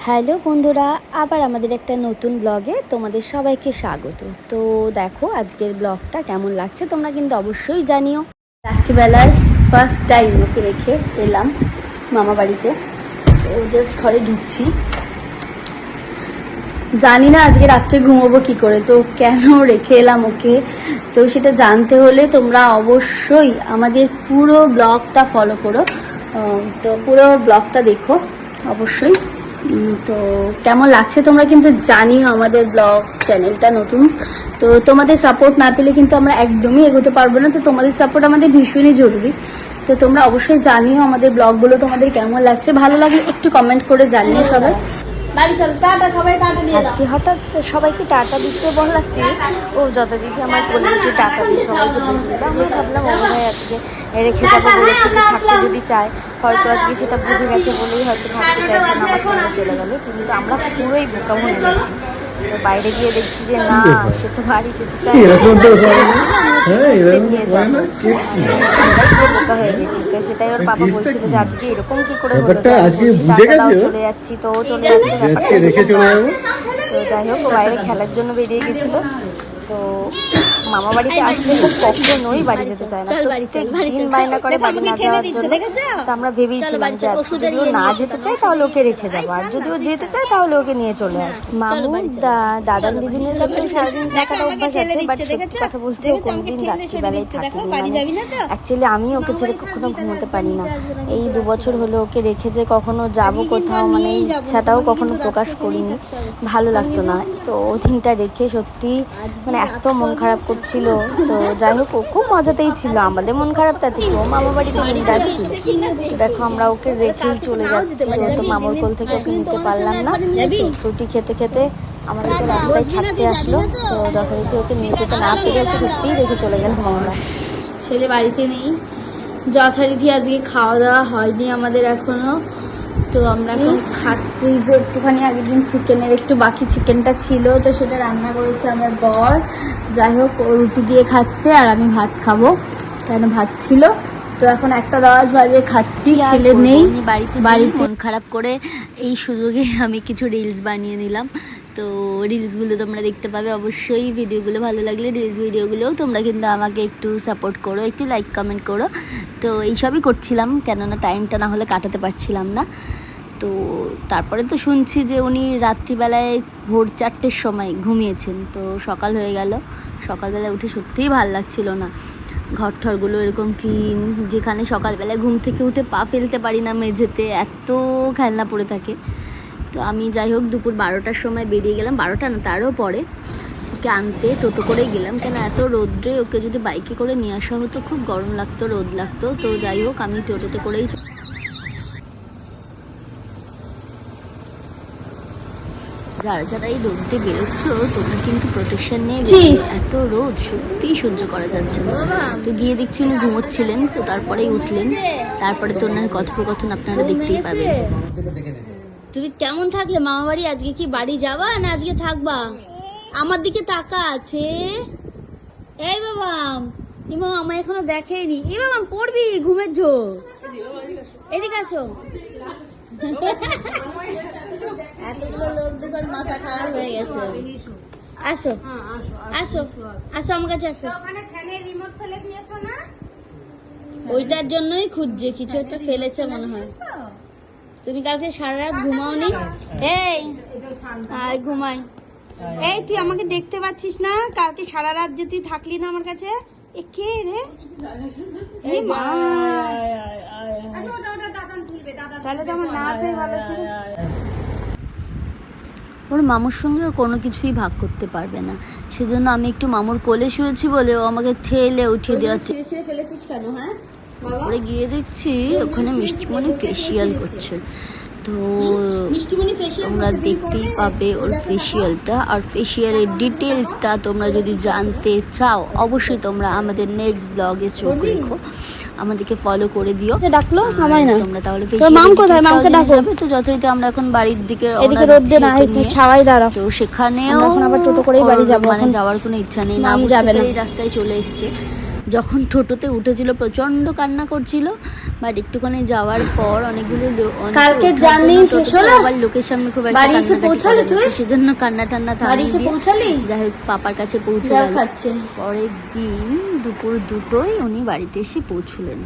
Hello বন্ধুরা, আবার আমাদের একটা নতুন ব্লগে তোমাদের সবাইকে স্বাগত। তো দেখো আজকের ব্লগটা কেমন লাগছে তোমরা কিন্তু অবশ্যই জানিও। রাত্রিবেলায় ফার্স্ট টাইম ওকে রেখে এলাম মামা বাড়িতে। তো জাস্ট ঘরে ঢুকছি, জানি না আজকে রাত্রে ঘুমোবো কি করে, তো কেন রেখে এলাম ওকে তো সেটা জানতে হলে তোমরা অবশ্যই আমাদের পুরো ব্লগটা ফলো করো। তো পুরো ব্লগটা দেখো অবশ্যই। তো কেমন লাগছে তোমরা কিন্তু জানিও। আমাদের ব্লগ চ্যানেলটা নতুন, তো তোমাদের সাপোর্ট না পেলে কিন্তু আমরা একদমই এগোতে পারবো না। তো তোমাদের সাপোর্ট আমাদের ভীষণই জরুরি। তো তোমরা অবশ্যই জানিও আমাদের ব্লগগুলো তোমাদের কেমন লাগছে, ভালো লাগে একটু কমেন্ট করে জানিও সবাই। আজকে হঠাৎ সবাইকে টাটা দিতে বললাতে ও যথারীতি আমার কোলে উঠে টাটা দিয়ে সবাইকে দিয়ে দিল। আমরা ভাবলাম ও ভাই আজকে রেখে যাবো বলেছে, যে থাকতে যদি চায় হয়তো আজকে সেটা বুঝে গেছে বলেই হয়তো থাকতে চাইছে না, আমার কোলে চলে গেল। কিন্তু আমরা পুরোই বোকা মনে গেছি। তো বাইরে গিয়ে দেখছি যে না, সে তো বাড়ি যেতে চায়, বোকা হয়ে গেছি। তো সেটাই ওর বাবা বলছিল যে আজকে এরকম কি করে হলো, চলে যাচ্ছি তো ও চলে যাচ্ছে। তো যাই হোক ও বাইরে খেলার জন্য বেরিয়ে গেছিল। তো মামা বাড়িতে আসলে কখনোই বাড়ি যেতে চায় না, দিন বায়না করে বাড়ি না যাওয়ার জন্য। তো আমরা ভেবেইছিলাম যে যদি ও না যেতে চায় তাহলে ওকে রেখে যাবো, আর যদি ও যেতে চায় তাহলে ওকে নিয়ে চলে আসবো। মামু দাদার দিদিনের কাছে সারাদিন থাকার অভ্যাস আছে, বাট সত্যি কথা বলতে ও কোনোদিন রাত্রিবেলায় থাকেনি। মানে অ্যাকচুয়ালি আমি ওকে ছেড়ে কখনো ঘুমোতে পারি না। এই 2 বছর হলো ওকে রেখে যে কখনো যাব কোথাও, মানে ইচ্ছাটাও কখনো প্রকাশ করিনি, ভালো লাগতো না। তো ওই দিনটা রেখে সত্যি মানে এত মন খারাপ করছিল। তো যাই হোক ও খুব মজাতেই ছিল, আমাদের মন খারাপ তাতে ও মামা বাড়িতে ছিল। দেখো আমরা ওকে রেখেই চলে যাচ্ছি, যেহেতু মামার কোল থেকে ওকে নিতে পারলাম না। রুটি খেতে খেতে আমাদেরকে রাস্তায় ছাড়তে আসলো। তো যথারীতি ওকে নিয়ে যেতে না পেরে ওকে সত্যিই রেখে চলে গেল মামারা। ছেলে বাড়িতে নেই, যথারীতি আজকে খাওয়া দাওয়া হয়নি আমাদের এখনো। তো আমরা এখন ফ্রিজে একটুখানি আগের দিন চিকেনের একটু বাকি চিকেনটা ছিল, তো সেটা রান্না করেছে আমার বর। যাই হোক ও রুটি দিয়ে খাচ্ছে আর আমি ভাত খাবো, কেন ভাত ছিল। তো এখন 1:10 বাজে খাচ্ছি, ছেলে নেই বাড়িতে। মন খারাপ করে এই সুযোগে আমি কিছু রিলস বানিয়ে নিলাম। তো রিলসগুলো তোমরা দেখতে পাবে অবশ্যই। ভিডিওগুলো ভালো লাগলে রিলস ভিডিওগুলোও তোমরা কিন্তু আমাকে একটু সাপোর্ট করো, একটু লাইক কমেন্ট করো। তো এইসবই করছিলাম, কেননা টাইমটা না হলে কাটাতে পারছিলাম না। তো তারপরে তো শুনছি যে উনি রাত্রিবেলায় ভোর 4টের সময় ঘুমিয়েছেন। তো সকাল হয়ে গেল, সকালবেলায় উঠে সত্যিই ভাল লাগছিল না। ঘর ঠরগুলো এরকম ক্লিন, যেখানে সকালবেলায় ঘুম থেকে উঠে পা ফেলতে পারি না মেঝেতে, এত খেলনা পড়ে থাকে। তো আমি যাই হোক দুপুর 12টার সময় বেরিয়ে গেলাম, 12টা না তারও পরে, ওকে আনতে টোটো করেই গেলাম। কেন এত রোদ্রে ওকে যদি বাইকে করে নিয়ে আসা হতো খুব গরম লাগতো, রোদ লাগতো। তো যাই হোক আমি টোটোতে করেই। যারা যারা এই রোদে বেরোচ্ছ তোমরা কিন্তু প্রোটেকশন নিয়ে, এত রোদ সত্যিই সহ্য করা যাচ্ছে না। তো গিয়ে দেখছি উনি ঘুমোচ্ছিলেন, তো তারপরেই উঠলেন। তারপরে তো ওনার কথোপকথন আপনারা দেখতেই পাবেন। তুমি কেমন থাকলে মামা বাড়ি? আজকে কি বাড়ি যাবা না আজকে থাকবা? আমার দিকে তাকা আছে। এই বাবা, ইমা আমায় এখনো দেখেনি। এই বাবা পড়বি ঘুমের ঝোল, এদিকে আসো। এতগুলো লোক দেখে মাথা খারাপ হয়ে গেছে। আসো আসো আসো আমার কাছে আসো। ওইটার জন্যই খুঁজছে, কিছু একটা ফেলেছে মনে হয়। তুমি কালকে সারা রাত ঘুমাওনি? এই আয় ঘুমাই। এই তুই আমাকে দেখতে পাচ্ছিস না? কালকে সারা রাত যে তুই থাকলি না আমার কাছে, এ কে রে? এই মা, তাহলে তো আমার নার্সই ভালো ছিল। ওর মামুর সঙ্গেও কোনো কিছুই ভাগ করতে পারবে না, সেজন্য আমি একটু মামুর কোলে শুয়েছি বলে ও আমাকে ঠেলে উঠিয়ে দেওয়া। ছিঁড়ে ফেলেছিস কেন? হ্যাঁ ওরে গিয়ে দেখছি ওখানে মিষ্টিমণি ফেসিয়াল করছে। তো তোমরা দেখতেই পাবে ওর ফেসিয়ালটা, আর ফেসিয়ালের ডিটেলসটা তোমরা যদি জানতে চাও অবশ্যই তোমরা আমাদের নেক্সট ব্লগে চোখ রেখো, আমাদেরকে ফলো করে দিও। ডাকলো আমায় না তোমরা, তাহলে মাম কোথায়? মামকে ডাকো। তো যতই আমরা এখন বাড়ির দিকে ছাওয়াই দাঁড়াও, তো সেখানেও এখন আবার টোটো করেই বাড়ি যাব, মানে যাওয়ার কোনো ইচ্ছা নেই, না যাবে না, এই রাস্তায় চলে এসেছে। যখন টোটোতে উঠেছিল প্রচন্ড কান্না করছিল, বাট একটুখানি যাওয়ার পর অনেকগুলো কালকে জার্নি শেষ হলো, আবার লোকের সামনে খুব একটা কান্নাকাটি করে, সেজন্য কান্না টান্না থামিয়ে দিয়ে যাই হোক পাপার কাছে পৌঁছে গেল। পরের দিন দুপুর 2টোয় উনি বাড়িতে এসে পৌঁছলেন।